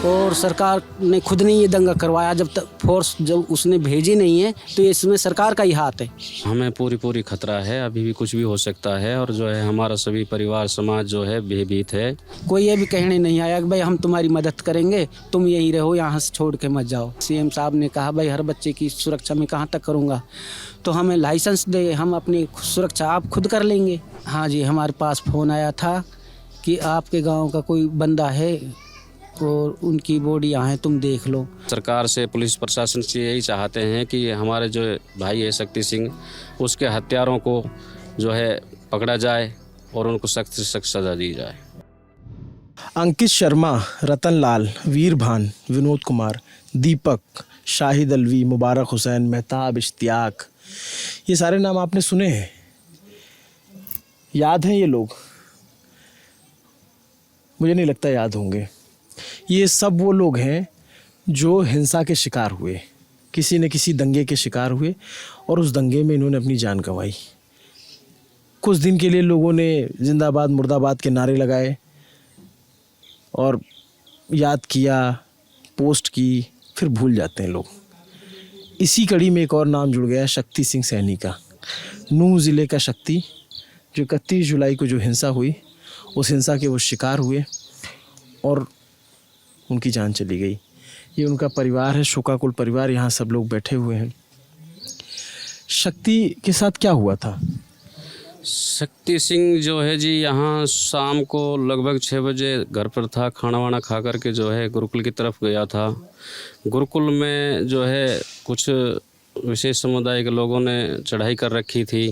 और सरकार ने खुद ने ये दंगा करवाया। जब तक फोर्स जब उसने भेजी नहीं है तो इसमें सरकार का ही हाथ है। हमें पूरी खतरा है, अभी भी कुछ भी हो सकता है और जो है हमारा सभी परिवार समाज जो है भयभीत है। कोई ये भी कहने नहीं आया कि भाई हम तुम्हारी मदद करेंगे, तुम यहीं रहो, यहाँ से छोड़ के मत जाओ। सीएम साहब ने कहा भाई हर बच्चे की सुरक्षा मैं कहाँ तक करूँगा, तो हमें लाइसेंस दे, हम अपनी सुरक्षा आप खुद कर लेंगे। हाँ जी, हमारे पास फ़ोन आया था कि आपके गांव का कोई बंदा है और उनकी बॉडी यहाँ है, तुम देख लो। सरकार से, पुलिस प्रशासन से यही चाहते हैं कि हमारे जो भाई है शक्ति सिंह, उसके हत्यारों को जो है पकड़ा जाए और उनको सख्त से सख्त सज़ा दी जाए। अंकित शर्मा, रतन लाल, वीरभान, विनोद कुमार, दीपक, शाहिद अलवी, मुबारक हुसैन, मेहताब, इश्तियाक, ये सारे नाम आपने सुने हैं, याद हैं ये लोग? मुझे नहीं लगता याद होंगे। ये सब वो लोग हैं जो हिंसा के शिकार हुए, किसी न किसी दंगे के शिकार हुए और उस दंगे में इन्होंने अपनी जान गंवाई। कुछ दिन के लिए लोगों ने जिंदाबाद मुर्दाबाद के नारे लगाए और याद किया, पोस्ट की, फिर भूल जाते हैं लोग। इसी कड़ी में एक और नाम जुड़ गया, शक्ति सिंह सैनी का। नूंह ज़िले का शक्ति, जो 31 जुलाई को जो हिंसा हुई, उस हिंसा के वो शिकार हुए और उनकी जान चली गई। ये उनका परिवार है, शोकाकुल परिवार, यहाँ सब लोग बैठे हुए हैं। शक्ति के साथ क्या हुआ था? शक्ति सिंह जो है जी यहाँ शाम को लगभग 6 बजे घर पर था, खाना वाना खा कर के जो है गुरुकुल की तरफ गया था। गुरुकुल में जो है कुछ विशेष समुदाय के लोगों ने चढ़ाई कर रखी थी,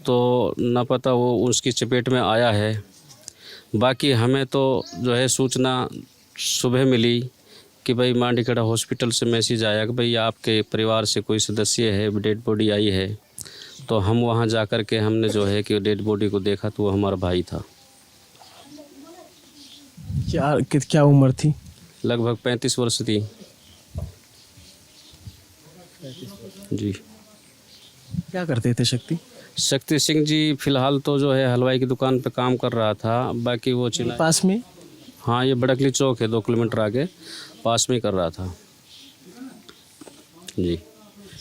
तो न पता वो उसकी चपेट में आया है। बाकी हमें तो जो है सूचना सुबह मिली कि भाई मांडीखेड़ा हॉस्पिटल से मैसेज आया कि भाई आपके परिवार से कोई सदस्य है, डेड बॉडी आई है। तो हम वहाँ जा कर के हमने जो है कि डेड बॉडी को देखा तो वो हमारा भाई था। क्या उम्र थी? लगभग 35 वर्ष थी जी। क्या करते थे शक्ति? शक्ति सिंह जी फ़िलहाल तो जो है हलवाई की दुकान पे काम कर रहा था। बाकी वो चिल्ला पास में? हाँ, ये बड़कली चौक है, 2 किलोमीटर आगे, पास में ही कर रहा था जी।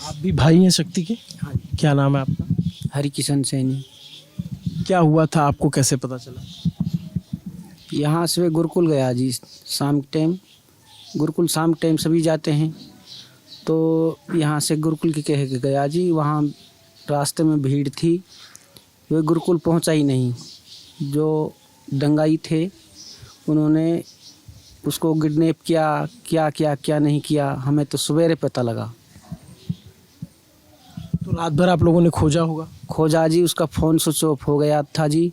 आप भी भाई हैं शक्ति के? हाँ। क्या नाम है आपका? हरिकिशन सैनी। क्या हुआ था, आपको कैसे पता चला? यहाँ से वे गुरुकुल गया जी, शाम के टाइम, गुरुकुल शाम के टाइम सभी जाते हैं, तो यहाँ से गुरुकुल की कह के गया जी। वहाँ रास्ते में भीड़ थी, वे गुरुकुल पहुँचा ही नहीं। जो दंगाई थे उन्होंने उसको किडनैप किया, क्या नहीं किया, हमें तो सवेरे पता लगा। तो रात भर आप लोगों ने खोजा होगा? खोजा जी, उसका फ़ोन स्विच ऑफ हो गया था जी।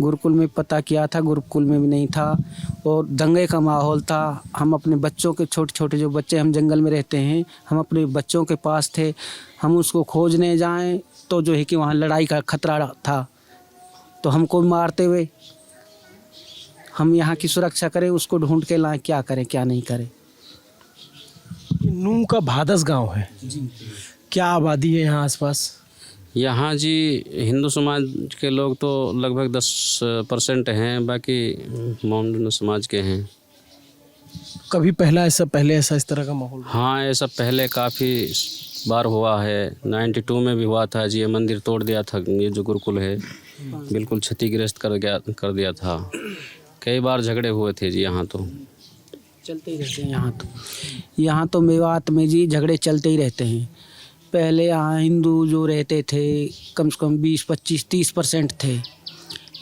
गुरुकुल में पता किया था, गुरुकुल में भी नहीं था और दंगे का माहौल था। हम अपने बच्चों के, छोटे छोटे जो बच्चे, हम जंगल में रहते हैं, हम अपने बच्चों के पास थे। हम उसको खोजने जाएं तो जो है कि वहाँ लड़ाई का खतरा था, तो हमको मारते हुए, हम यहाँ की सुरक्षा करें, उसको ढूंढ के लाएं, क्या करें क्या नहीं करें। नूंह का भादस गांव है जी। क्या आबादी है यहाँ आसपास? यहाँ जी हिंदू समाज के लोग तो लगभग 10% हैं, बाकी मॉडर्न समाज के हैं। कभी पहले ऐसा इस तरह का माहौल? हाँ, ऐसा पहले काफ़ी बार हुआ है। 92 में भी हुआ था जी, ये मंदिर तोड़ दिया था, ये जो गुरुकुल है बिल्कुल क्षतिग्रस्त कर दिया था। कई बार झगड़े हुए थे जी, यहाँ तो चलते ही रहते हैं। यहाँ तो मेवात में जी झगड़े चलते ही रहते हैं। पहले यहाँ हिंदू जो रहते थे कम से कम 20, 25, 30% थे,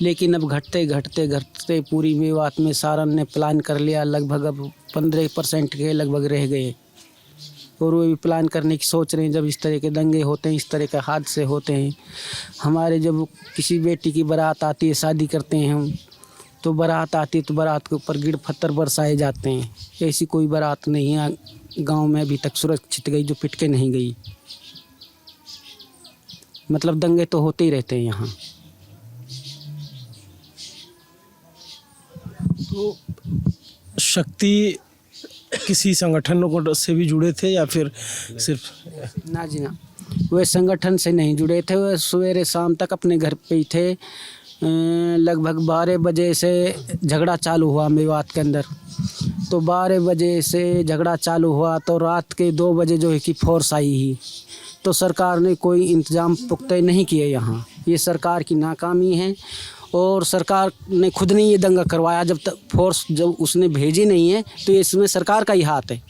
लेकिन अब घटते पूरी मेवात में सारन ने प्लान कर लिया, लगभग अब 15% के लगभग रह गए और वो भी प्लान करने की सोच रहे हैं। जब इस तरह के दंगे होते हैं, इस तरह के हादसे होते हैं, हमारे जब किसी बेटी की बारात आती है, शादी करते हैं हम, तो बारात आती है तो बारात के ऊपर गिड़ पत्थर बरसाए जाते हैं। ऐसी कोई बारात नहीं है गांव में अभी तक सुरक्षित गई जो पिट के नहीं गई। मतलब दंगे तो होते ही रहते हैं यहाँ। तो शक्ति किसी संगठन से भी जुड़े थे या फिर सिर्फ? ना जी ना, वे संगठन से नहीं जुड़े थे, वे सवेरे शाम तक अपने घर पे ही थे। लगभग 12 बजे से झगड़ा चालू हुआ मेवात के अंदर। तो 12 बजे से झगड़ा चालू हुआ तो रात के 2 बजे जो है कि फोर्स आई ही। तो सरकार ने कोई इंतज़ाम पुख्ता नहीं किए यहाँ। ये सरकार की नाकामी है और सरकार ने खुद ने ये दंगा करवाया। जब तक फोर्स जब उसने भेजी नहीं है तो ये इसमें सरकार का ही हाथ है।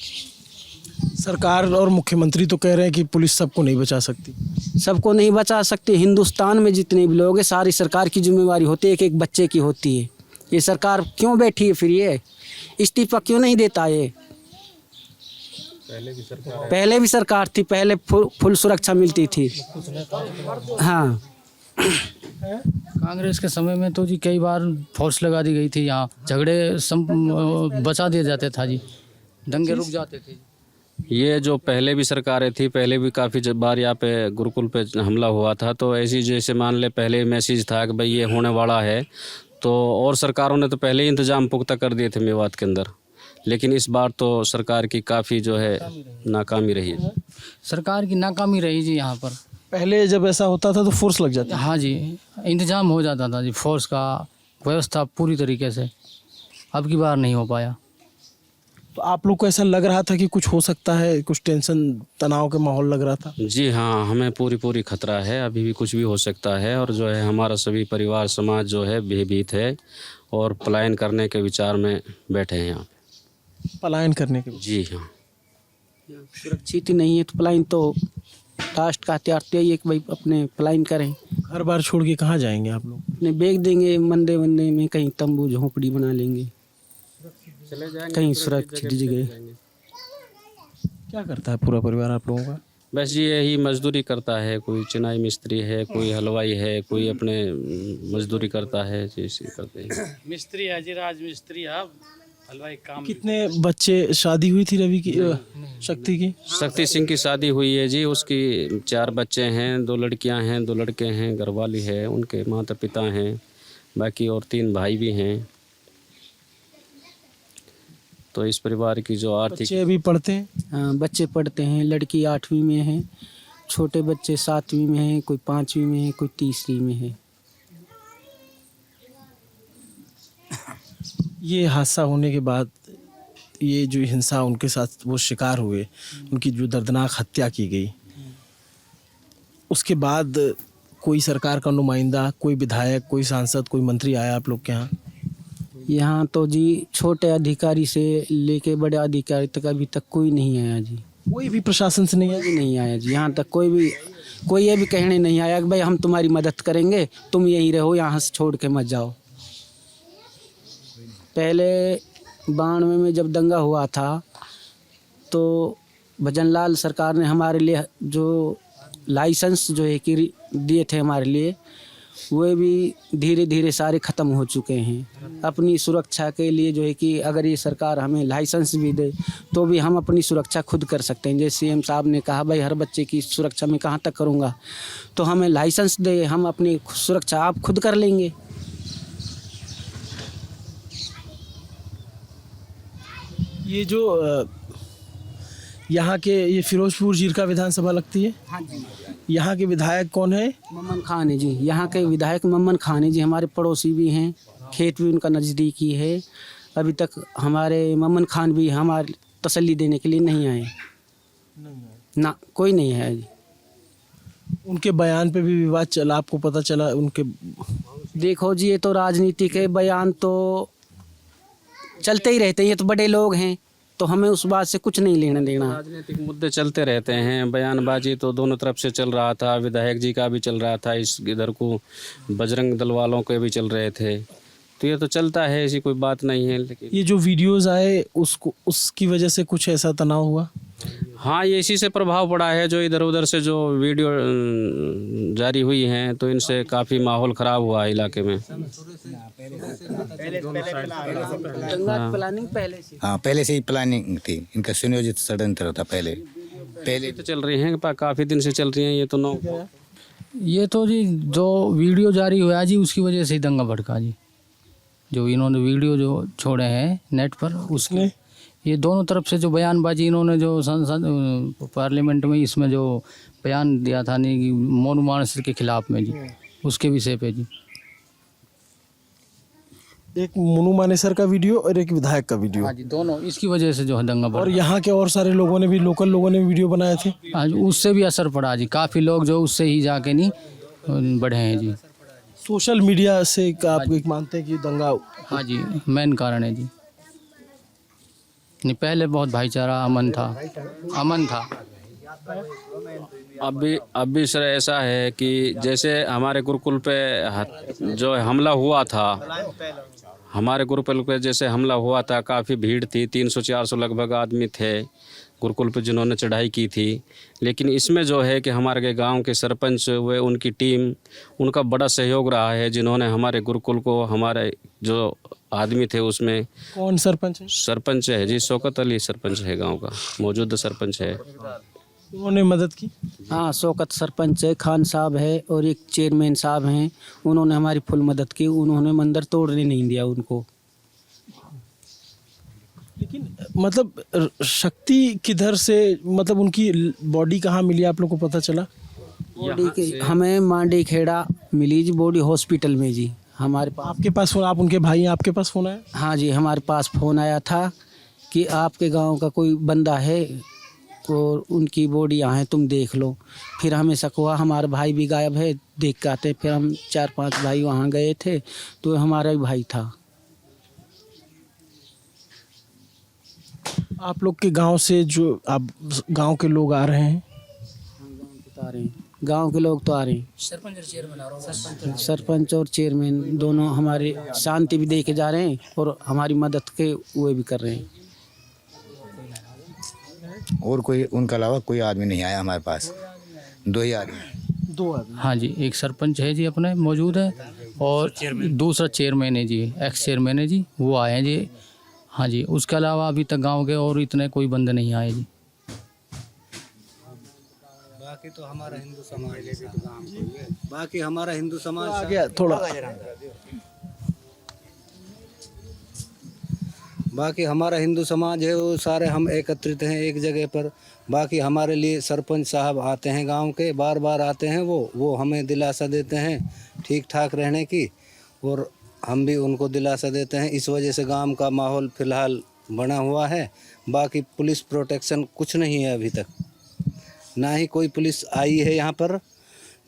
सरकार और मुख्यमंत्री तो कह रहे हैं कि पुलिस सबको नहीं बचा सकती। सबको नहीं बचा सकते। हिंदुस्तान में जितने भी लोग हैं सारी सरकार की जिम्मेवारी होती है, एक एक बच्चे की होती है। ये सरकार क्यों बैठी है फिर? ये इस्तीफा क्यों नहीं देता? ये पहले भी सरकार थी, पहले फुल सुरक्षा मिलती थी। हाँ, कांग्रेस के समय में तो जी कई बार फोर्स लगा दी गई थी, यहाँ झगड़े बचा दिया जाता था जी, दंगे रुक जाते थे। ये जो पहले भी सरकारें थी, पहले भी काफ़ी बार यहाँ पे गुरुकुल पे हमला हुआ था। तो ऐसी जैसे मान ले पहले मैसेज था कि भाई ये होने वाला है, तो और सरकारों ने तो पहले ही इंतज़ाम पुख्ता कर दिए थे मेवात के अंदर। लेकिन इस बार तो सरकार की काफ़ी जो है नाकामी रही है। सरकार की नाकामी रही जी यहाँ पर। पहले जब ऐसा होता था तो फोर्स लग जाता। हाँ जी, इंतजाम हो जाता था जी, फोर्स का व्यवस्था पूरी तरीके से। अब की बार नहीं हो पाया। तो आप लोग को ऐसा लग रहा था कि कुछ हो सकता है, कुछ टेंशन तनाव का माहौल लग रहा था? जी हाँ, हमें पूरी खतरा है, अभी भी कुछ भी हो सकता है। और जो है हमारा सभी परिवार समाज जो है भयभीत है और पलायन करने के विचार में बैठे हैं यहाँ। पलायन करने के? जी हाँ, सुरक्षित ही नहीं है तो पलायन तो लास्ट का हथियार तो यही है कि भाई अपने पलायन करें। घर बार छोड़ के कहाँ जाएंगे आप लोग? अपने बेच देंगे मंदे वंदे में, कहीं तंबू झोंपड़ी बना लेंगे, कहीं सुरक्षित जगह। क्या करता है पूरा परिवार आप लोगों का? बस ये यही मजदूरी करता है, कोई चिनाई मिस्त्री है, कोई हलवाई है, कोई अपने मजदूरी करता है, जैसे करते हैं। मिस्त्री है जी, राज मिस्त्री है, हलवाई काम। कितने बच्चे? शादी हुई थी रवि की, शक्ति की? शक्ति सिंह की शादी हुई है जी, उसकी 4 बच्चे हैं, 2 लड़कियां हैं, 2 लड़के हैं, घरवाली है, उनके माता पिता हैं, बाकी और 3 भाई भी हैं। तो इस परिवार की जो आर्थिक। बच्चे अभी पढ़ते हैं? हाँ, बच्चे पढ़ते हैं। लड़की 8वीं में है, छोटे बच्चे 7वीं में हैं, कोई 5वीं में है, कोई 3री में है। ये हादसा होने के बाद ये जो हिंसा उनके साथ वो शिकार हुए, उनकी जो दर्दनाक हत्या की गई, उसके बाद कोई सरकार का नुमाइंदा, कोई विधायक, कोई सांसद, कोई मंत्री आया आप लोग के यहाँ? यहाँ तो जी छोटे अधिकारी से लेके बड़े अधिकारी तक अभी तक कोई नहीं आया जी। कोई भी प्रशासन से नहीं आया? नहीं आया जी। यहाँ तक कोई ये भी कहने नहीं आया कि भाई हम तुम्हारी मदद करेंगे, तुम यहीं रहो, यहाँ से छोड़ के मत जाओ। पहले 92 में जब दंगा हुआ था तो भजनलाल सरकार ने हमारे लिए जो लाइसेंस जो है कि दिए थे हमारे लिए, वे भी धीरे धीरे सारे ख़त्म हो चुके हैं। अपनी सुरक्षा के लिए जो है कि अगर ये सरकार हमें लाइसेंस भी दे तो भी हम अपनी सुरक्षा खुद कर सकते हैं। जैसे सीएम साहब ने कहा भाई हर बच्चे की सुरक्षा मैं कहाँ तक करूँगा, तो हमें लाइसेंस दे, हम अपनी सुरक्षा आप खुद कर लेंगे। ये जो यहाँ के ये फिरोजपुर जीरका विधानसभा लगती है? हाँ जी। यहाँ के विधायक कौन है? मम्मन खान है जी। यहाँ के विधायक मम्मन खान है जी, हमारे पड़ोसी भी हैं, खेत भी उनका नज़दीकी है। अभी तक हमारे मम्मन खान भी हमारे तसल्ली देने के लिए नहीं आए। ना, कोई नहीं है जी। उनके बयान पे भी विवाद चला, आपको पता चला उनके? देखो जी, ये तो राजनीति के बयान तो चलते ही रहते हैं, ये तो बड़े लोग हैं, तो हमें उस बात से कुछ नहीं लेना देना। राजनीतिक मुद्दे चलते रहते हैं, बयानबाजी तो दोनों तरफ से चल रहा था, विधायक जी का भी चल रहा था, इस इधर को बजरंग दल वालों के भी चल रहे थे, तो ये तो चलता है, ऐसी कोई बात नहीं है। लेकिन ये जो वीडियोस आए उसकी वजह से कुछ ऐसा तनाव हुआ? हाँ, ये इसी से प्रभाव पड़ा है, जो इधर उधर से जो वीडियो जारी हुई हैं, तो इनसे काफ़ी माहौल ख़राब हुआ है इलाके में। प्लानिंग पहले से? हाँ, पहले से ही प्लानिंग थी, इनका सुनियोजित षड्यंत्र था। पहले तो चल रही हैं, काफ़ी दिन से चल रही हैं ये तो। ये तो जी जो वीडियो जारी हुआ जी उसकी वजह से ही दंगा भड़का जी, जो इन्होंने वीडियो जो छोड़े हैं नेट पर, उसने ये दोनों तरफ से जो बयानबाजी इन्होंने जो संसद पार्लियामेंट में इसमें जो बयान दिया था नहीं कि मोनू मानसिक के खिलाफ में जी, उसके विषय पे जी। एक मुनू मानेसर का वीडियो और एक विधायक का वीडियो। हाँ जी, दोनों इसकी वजह से जो है दंगा और बढ़ा। यहाँ के और सारे लोगों ने भी, लोकल लोगों ने भी वीडियो बनाए थे। हाँ जी, उससे भी असर पड़ा जी, काफ़ी लोग जो उससे ही जाके नहीं बढ़े हैं जी। सोशल मीडिया से आप एक मानते हैं कि दंगा? हाँ जी, मेन कारण है जी। नहीं, पहले बहुत भाईचारा अमन था। अभी सर ऐसा है कि जैसे हमारे गुरुकुल पे जो हमला हुआ था, हमारे गुरुकुल पे जैसे हमला हुआ था, काफ़ी भीड़ थी, 300-400 लगभग आदमी थे गुरुकुल पे जिन्होंने चढ़ाई की थी। लेकिन इसमें जो है कि हमारे गांव के सरपंच व उनकी टीम, उनका बड़ा सहयोग रहा है, जिन्होंने हमारे गुरुकुल को, हमारे जो आदमी थे उसमें। कौन सरपंच है? सरपंच है जी, शौकत अली सरपंच है गांव का, मौजूदा सरपंच है। उन्होंने मदद की? हाँ, शौकत सरपंच है, खान साहब है और एक चेयरमैन साहब हैं, उन्होंने हमारी फुल मदद की। उन्होंने मंदिर तोड़ने नहीं दिया उनको। लेकिन मतलब शक्ति किधर से, मतलब उनकी बॉडी कहाँ मिली, आप लोग को पता चला? बॉडी के हमें मांडी खेड़ा मिली जी, बॉडी हॉस्पिटल में जी। हमारे पास, आपके पास फोन, आप उनके भाई हैं, आपके पास फोन आया? हाँ जी, हमारे पास फ़ोन आया था कि आपके गांव का कोई बंदा है और उनकी बॉडी यहाँ है, तुम देख लो। फिर हमें शक हुआ, हमारा भाई भी गायब है, देख के आते। फिर हम 4-5 भाई वहाँ गए थे, तो हमारा ही भाई था। आप लोग के गांव से जो आप गांव के लोग आ रहे हैं? गांव के लोग तो आ रहे हैं, सरपंच और चेयरमैन दोनों हमारे शांति भी दे के जा रहे हैं और हमारी मदद के वो भी कर रहे हैं। और कोई उनके अलावा कोई आदमी नहीं आया हमारे पास, 2 ही आदमी। 2 आदमी? हाँ जी, एक सरपंच है जी अपने मौजूद है और दूसरा चेयरमैन है जी, एक्स चेयरमैन है जी, वो आए हैं जी। हाँ जी, उसके अलावा अभी तक गांव के और इतने कोई बंदे नहीं आए जी। बाकी तो हमारा हिंदू समाज है, बाकी हमारा हिंदू समाज आ गया थोड़ा। बाकी हमारा हिंदू समाज है, वो सारे हम एकत्रित हैं एक जगह पर। बाकी हमारे लिए सरपंच साहब आते हैं गांव के, बार बार आते हैं, वो हमें दिलासा देते हैं ठीक ठाक रहने की, और हम भी उनको दिलासा देते हैं। इस वजह से गांव का माहौल फ़िलहाल बना हुआ है। बाकी पुलिस प्रोटेक्शन कुछ नहीं है अभी तक, ना ही कोई पुलिस आई है यहाँ पर,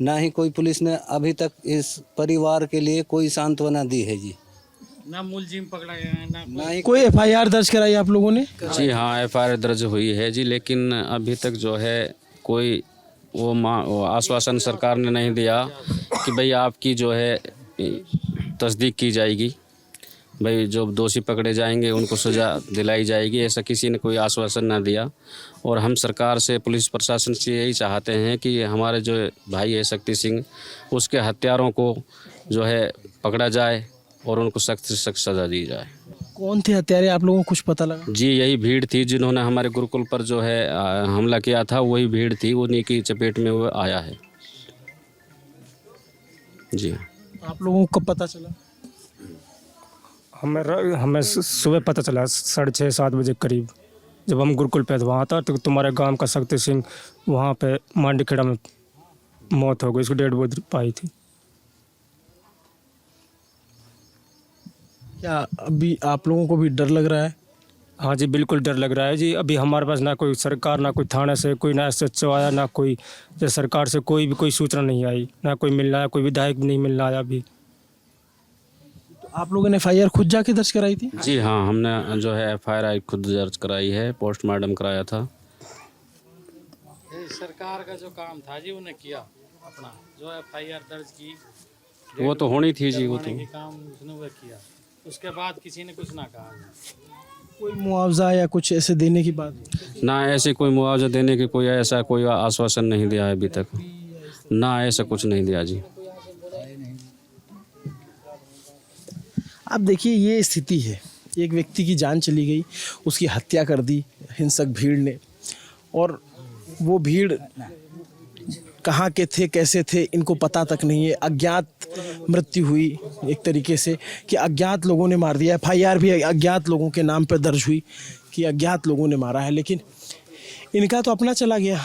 ना ही कोई पुलिस ने अभी तक इस परिवार के लिए कोई सांत्वना दी है जी। ना मुलजिम पकड़ा गया, ना ही कोई FIR दर्ज कराई आप लोगों ने? जी हाँ, FIR दर्ज हुई है जी, लेकिन अभी तक जो है कोई वो आश्वासन सरकार ने नहीं दिया कि भाई आपकी जो है तस्दीक की जाएगी, भाई जो दोषी पकड़े जाएंगे उनको सज़ा दिलाई जाएगी, ऐसा किसी ने कोई आश्वासन ना दिया। और हम सरकार से, पुलिस प्रशासन से यही चाहते हैं कि हमारे जो भाई है शक्ति सिंह, उसके हत्यारों को जो है पकड़ा जाए और उनको सख्त से सख्त सज़ा दी जाए। कौन थे हत्यारे, आप लोगों को कुछ पता लगा? जी, यही भीड़ थी जिन्होंने हमारे गुरुकुल पर जो है हमला किया था, वही भीड़ थी, उन्हीं की चपेट में वो आया है जी। आप लोगों को कब पता चला? हमें सुबह पता चला 6:30-7 बजे करीब, जब हम गुरुकुल पे वहाँ था, तो तुम्हारे गांव का शक्ति सिंह वहाँ पे मांडी खेड़ा में मौत हो गई, उसकी डेड बॉडी पाई थी। क्या अभी आप लोगों को भी डर लग रहा है? हाँ जी, बिल्कुल डर लग रहा है जी। अभी हमारे पास ना कोई सरकार, ना कोई थाने से कोई, ना SHO आया, ना कोई सरकार से कोई भी कोई सूचना नहीं आई, ना कोई मिलना है, कोई विधायक भी नहीं मिलना आया अभी। तो आप लोगों ने FIR खुद जाके दर्ज कराई थी? जी हाँ, हमने जो है FIR खुद दर्ज कराई है, पोस्टमार्टम कराया था। सरकार का जो काम था जी उन्हें किया अपना, जो FIR दर्ज की, वो तो होनी थी जी, वो तो काम उसने वो किया, उसके बाद किसी ने कुछ ना कहा। कोई मुआवजा या कुछ ऐसे देने की बात? ना ऐसे कोई मुआवजा देने की कोई ऐसा कोई आश्वासन नहीं दिया है अभी तक, ना ऐसा कुछ नहीं दिया जी। आप देखिए, ये स्थिति है, एक व्यक्ति की जान चली गई, उसकी हत्या कर दी हिंसक भीड़ ने, और वो भीड़ कहाँ के थे, कैसे थे, इनको पता तक नहीं है। अज्ञात मृत्यु हुई एक तरीके से कि अज्ञात लोगों ने मार दिया। FIR भी अज्ञात लोगों के नाम पर दर्ज हुई कि अज्ञात लोगों ने मारा है, लेकिन इनका तो अपना चला गया।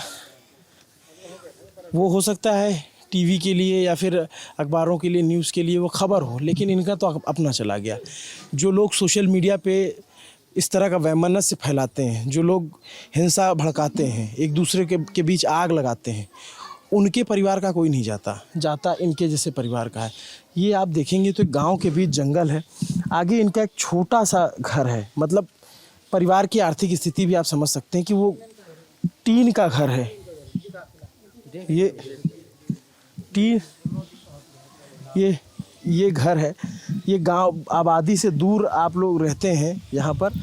वो हो सकता है टीवी के लिए या फिर अखबारों के लिए, न्यूज़ के लिए वो खबर हो, लेकिन इनका तो अपना चला गया। जो लोग सोशल मीडिया पे इस तरह का वैमनस्य फैलाते हैं, जो लोग हिंसा भड़काते हैं, एक दूसरे के बीच आग लगाते हैं, उनके परिवार का कोई नहीं जाता इनके जैसे परिवार का है। ये आप देखेंगे तो गांव के बीच जंगल है, आगे इनका एक छोटा सा घर है। मतलब परिवार की आर्थिक स्थिति भी आप समझ सकते हैं कि वो टीन का घर है। ये टीन ये घर है। ये गांव आबादी से दूर आप लोग रहते हैं यहाँ पर।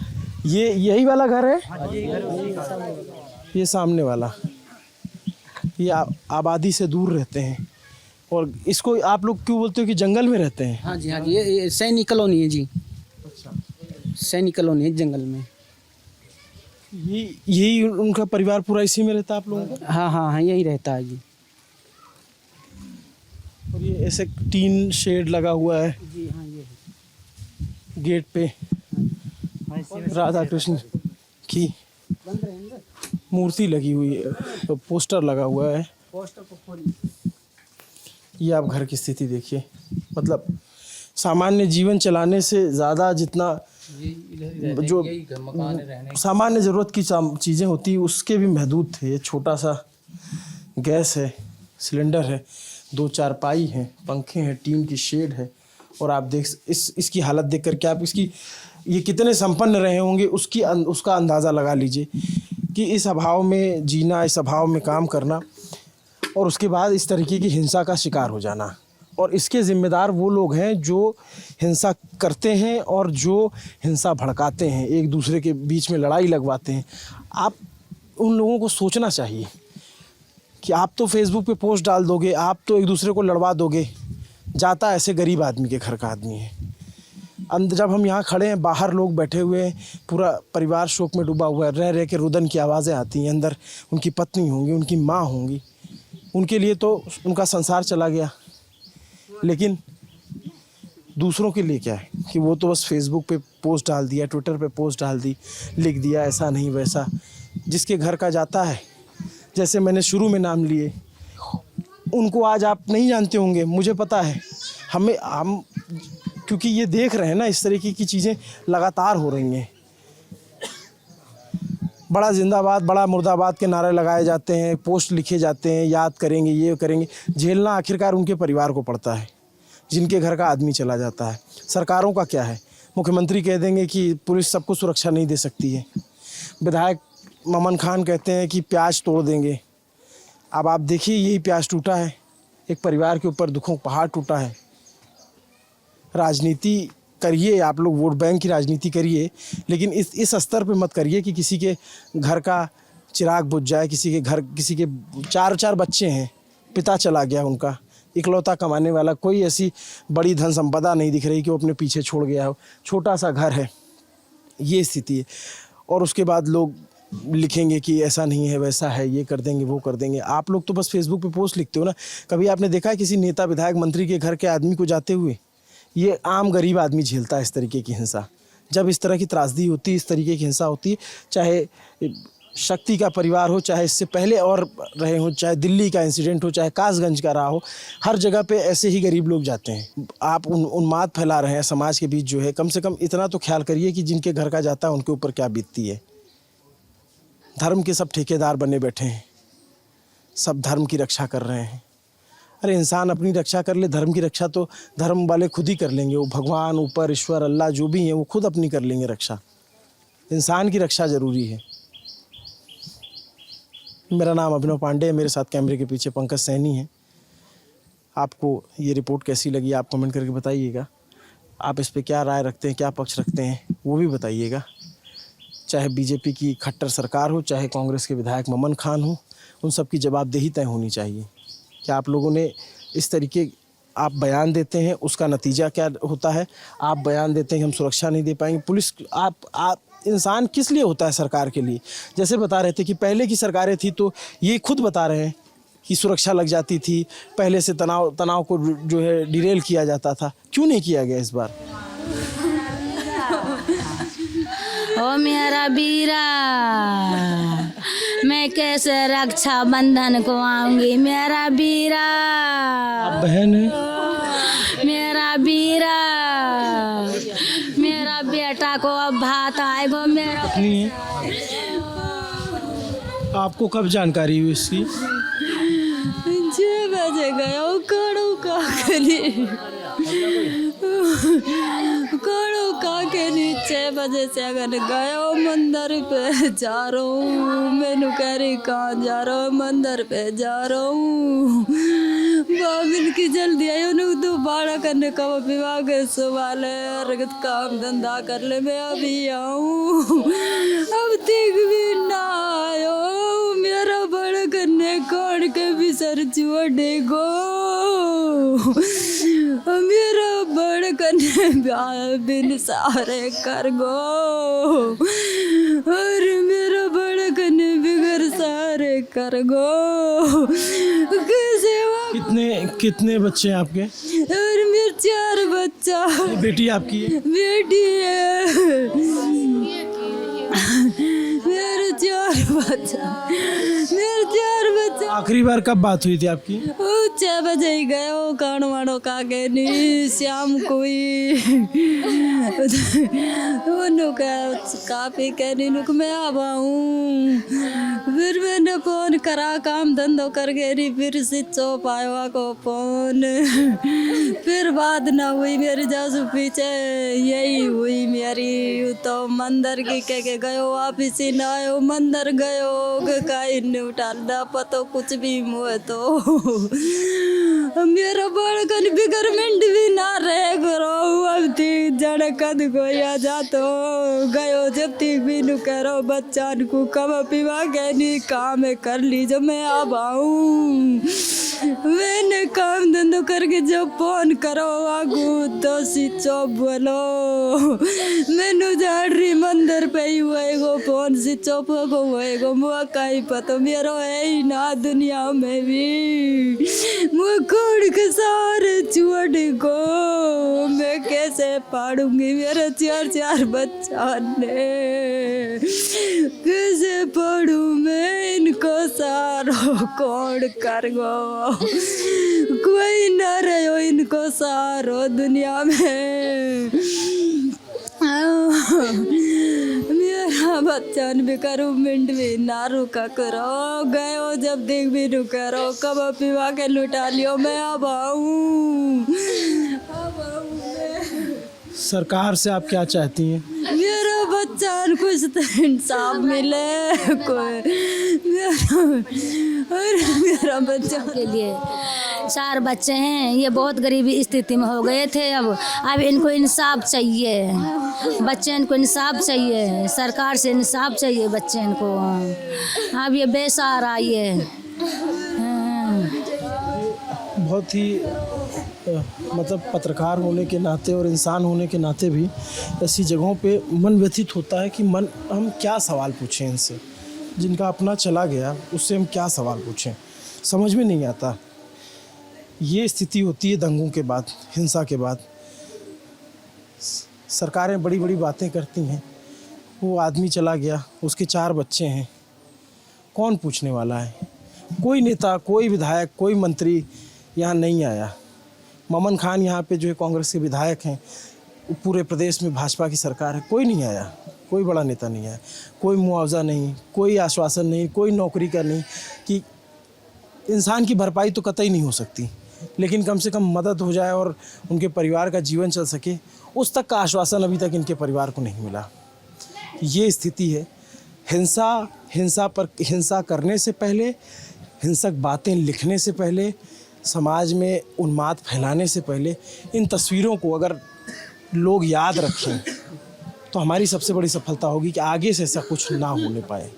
ये यही वाला घर है, ये सामने वाला, ये आबादी से दूर रहते हैं। और इसको आप लोग क्यों बोलते हो कि जंगल में रहते हैं? हाँ जी, ये सैनिक कॉलोनी है जी। अच्छा, सैनिक कॉलोनी है जंगल में। यही उनका परिवार पूरा इसी में रहता है आप लोगों का? हाँ, यही रहता है जी। और ये ऐसे टीन शेड लगा हुआ है जी हाँ, ये गेट पे। राधा कृष्ण की मूर्ति लगी हुई है, तो पोस्टर लगा हुआ है। ये आप घर की स्थिति देखिए। मतलब सामान्य जीवन चलाने से ज़्यादा जितना जो सामान्य ज़रूरत की चीज़ें होती हैं उसके भी महदूद थे। ये छोटा सा गैस है, सिलेंडर है, 2 चारपाई हैं, पंखे हैं, टीन की शेड है। और आप देख इसकी हालत देख करके आप ये कितने संपन्न रहे होंगे उसका अंदाज़ा लगा लीजिए कि इस अभाव में जीना, इस अभाव में काम करना, और उसके बाद इस तरीके की हिंसा का शिकार हो जाना। और इसके ज़िम्मेदार वो लोग हैं जो हिंसा करते हैं और जो हिंसा भड़काते हैं, एक दूसरे के बीच में लड़ाई लगवाते हैं। आप उन लोगों को सोचना चाहिए कि आप तो फेसबुक पे पोस्ट डाल दोगे, आप तो एक दूसरे को लड़वा दोगे। जाता ऐसे गरीब आदमी के घर का आदमी है। अंदर जब हम यहाँ खड़े हैं, बाहर लोग बैठे हुए हैं, पूरा परिवार शोक में डूबा हुआ है, रह रह के रुदन की आवाज़ें आती हैं। अंदर उनकी पत्नी होंगी, उनकी माँ होंगी, उनके लिए तो उनका संसार चला गया। लेकिन दूसरों के लिए क्या है कि वो तो बस फेसबुक पे पोस्ट डाल दिया, ट्विटर पे पोस्ट डाल दी, लिख दिया ऐसा नहीं वैसा। जिसके घर का जाता है, जैसे मैंने शुरू में नाम लिए, उनको आज आप नहीं जानते होंगे, मुझे पता है। हम क्योंकि ये देख रहे हैं ना, इस तरीके की चीज़ें लगातार हो रही हैं। बड़ा जिंदाबाद, बड़ा मुर्दाबाद के नारे लगाए जाते हैं, पोस्ट लिखे जाते हैं, याद करेंगे, ये करेंगे। झेलना आखिरकार उनके परिवार को पड़ता है जिनके घर का आदमी चला जाता है। सरकारों का क्या है, मुख्यमंत्री कह देंगे कि पुलिस सबको सुरक्षा नहीं दे सकती है। विधायक ममन खान कहते हैं कि प्याज तोड़ देंगे। अब आप देखिए, यही प्याज टूटा है, एक परिवार के ऊपर दुखों का पहाड़ टूटा है। राजनीति करिए आप लोग, वोट बैंक की राजनीति करिए, लेकिन इस स्तर पे मत करिए कि किसी के घर का चिराग बुझ जाए। किसी के 4 बच्चे हैं, पिता चला गया उनका, इकलौता कमाने वाला, कोई ऐसी बड़ी धन संपदा नहीं दिख रही कि वो अपने पीछे छोड़ गया हो। छोटा सा घर है, ये स्थिति है। और उसके बाद लोग लिखेंगे कि ऐसा नहीं है, वैसा है, ये कर देंगे, वो कर देंगे। आप लोग तो बस फेसबुक पे पोस्ट लिखते हो ना। कभी आपने देखा है किसी नेता, विधायक, मंत्री के घर के आदमी को जाते हुए? ये आम गरीब आदमी झेलता है इस तरीके की हिंसा। जब इस तरह की त्रासदी होती है, इस तरीके की हिंसा होती है, चाहे शक्ति का परिवार हो, चाहे इससे पहले और रहे हो, चाहे दिल्ली का इंसिडेंट हो, चाहे कासगंज का रहा हो, हर जगह पे ऐसे ही गरीब लोग जाते हैं। आप उन्माद फैला रहे हैं समाज के बीच जो है। कम से कम इतना तो ख्याल करिए कि जिनके घर का जाता है उनके ऊपर क्या बीतती है। धर्म के सब ठेकेदार बने बैठे हैं, सब धर्म की रक्षा कर रहे हैं। अरे इंसान अपनी रक्षा कर ले, धर्म की रक्षा तो धर्म वाले खुद ही कर लेंगे। वो भगवान, ऊपर, ईश्वर, अल्लाह जो भी हैं वो खुद अपनी कर लेंगे रक्षा। इंसान की रक्षा ज़रूरी है। मेरा नाम अभिनव पांडे है, मेरे साथ कैमरे के पीछे पंकज सैनी है। आपको ये रिपोर्ट कैसी लगी आप कमेंट करके बताइएगा। आप इस पर क्या राय रखते हैं, क्या पक्ष रखते हैं, वो भी बताइएगा। चाहे बीजेपी की खट्टर सरकार हो, चाहे कांग्रेस के विधायक ममन खान हो, उन सब की जवाबदेही तय होनी चाहिए कि आप लोगों ने इस तरीके आप बयान देते हैं, उसका नतीजा क्या होता है। आप बयान देते हैं कि हम सुरक्षा नहीं दे पाएंगे। पुलिस आप इंसान किस लिए होता है? सरकार के लिए। जैसे बता रहे थे कि पहले की सरकारें थी तो ये खुद बता रहे हैं कि सुरक्षा लग जाती थी, पहले से तनाव को जो है डिरेल किया जाता था। क्यों नहीं किया गया इस बार? ओ मेरा बीरा, मैं मैं कैसे रक्षा बंधन को आऊंगी मेरा बीरा, आप बहन हैं? मेरा बीरा, मेरा बेटा को अब भात आएगा मेरा। नहीं है। आपको कब जानकारी हुई इसकी? 6 बजे गया कड़ू का के नीचे बजे से अगर गया मंदिर पे जा रहा हूँ, मैनू कह रही कहाँ जा रहा हूँ, मंदिर पे जा रहा हूँ। बाबिन की जल्दी आई उन्हें दोबारा करने का विवाह के सवाल है, रगत काम धंधा कर ले मैं अभी आऊँ। अब तक भी ना आयो मेरा बड़ा करने कौन के भी सर चुड़े गो, मेरा बड़ करने बिन सारे कर गो, और मेरा बड़ करने बिगर सारे कर गो। कैसे कितने बच्चे हैं आपके? और मेरे 4 बच्चा। बेटी आपकी है? बेटी है मेरे 4 बच्चा, मेरे 4 बच्चा। आखिरी बार कब बात हुई थी आपकी? 6 बजे ही गए वो कान वाणों का के नहीं शाम कोई काफी कहने नुक मैं अब आऊँ। फिर मैंने फोन करा काम धंधो कर गई, फिर स्विच ऑफ आया को फोन, फिर बात ना हुई मेरी जासू पीछे यही हुई मेरी। तो मंदिर की कह के गयो वापिस ही ना आयो, मंदिर गयो कहीं नहीं उठा पतो कुछ भी मुँह तो मेरा बड़कन बिगरमेंट भी ना रहे करो। अब ठीक जड़ कद गोया जा तो गयो जब तक भी नु करो बच्चा को कब पीवा के नहीं काम कर ली जब मैं अब आऊँ। मैंने काम धंधो करके जब फोन करो आगू तो सिचो बोलो मैनू जान रही मंदिर पे ही हुएगो फोन सिचो को हुएगो मुआ कहीं पता मेरो है ही ना दुनिया में भी मुआ खोड़ के सारे चुअट को मैं कैसे पाड़ूंगी मेरे 4 बच्चा ने कैसे पढ़ू मैं इनको सारो कौन कर गो कोई ना रहो इनको सारो दुनिया में। मेरा बच्चा भी करूँ मिंट भी ना रुका करो गयो जब देख भी रुका रहो कब पीवा के लुटा लियो मैं अब आऊँ। सरकार से आप क्या चाहती हैं? मेरा बच्चा कुछ तो इंसाफ मिले कोई मेरा बच्चा के लिए 4 बच्चे हैं, ये बहुत गरीबी स्थिति में हो गए थे। अब इनको इंसाफ चाहिए, बच्चे इनको इंसाफ चाहिए, सरकार से इंसाफ चाहिए बच्चे इनको। अब ये बेसहारा ये बहुत ही मतलब पत्रकार होने के नाते और इंसान होने के नाते भी ऐसी जगहों पे मन व्यथित होता है कि हम क्या सवाल पूछें इनसे, जिनका अपना चला गया उससे हम क्या सवाल पूछें, समझ में नहीं आता। ये स्थिति होती है दंगों के बाद, हिंसा के बाद। सरकारें बड़ी बड़ी बातें करती हैं, वो आदमी चला गया, उसके 4 बच्चे हैं, कौन पूछने वाला है? कोई नेता, कोई विधायक, कोई मंत्री यहाँ नहीं आया। ममन खान यहाँ पे जो है कांग्रेस के विधायक हैं, पूरे प्रदेश में भाजपा की सरकार है, कोई नहीं आया, कोई बड़ा नेता नहीं आया, कोई मुआवजा नहीं, कोई आश्वासन नहीं, कोई नौकरी का नहीं। कि इंसान की भरपाई तो कतई नहीं हो सकती, लेकिन कम से कम मदद हो जाए और उनके परिवार का जीवन चल सके, उस तक का आश्वासन अभी तक इनके परिवार को नहीं मिला। ये स्थिति है। हिंसा करने से पहले, हिंसक बातें लिखने से पहले, समाज में उन्माद फैलाने से पहले इन तस्वीरों को अगर लोग याद रखें तो हमारी सबसे बड़ी सफलता होगी कि आगे से ऐसा कुछ ना होने पाए।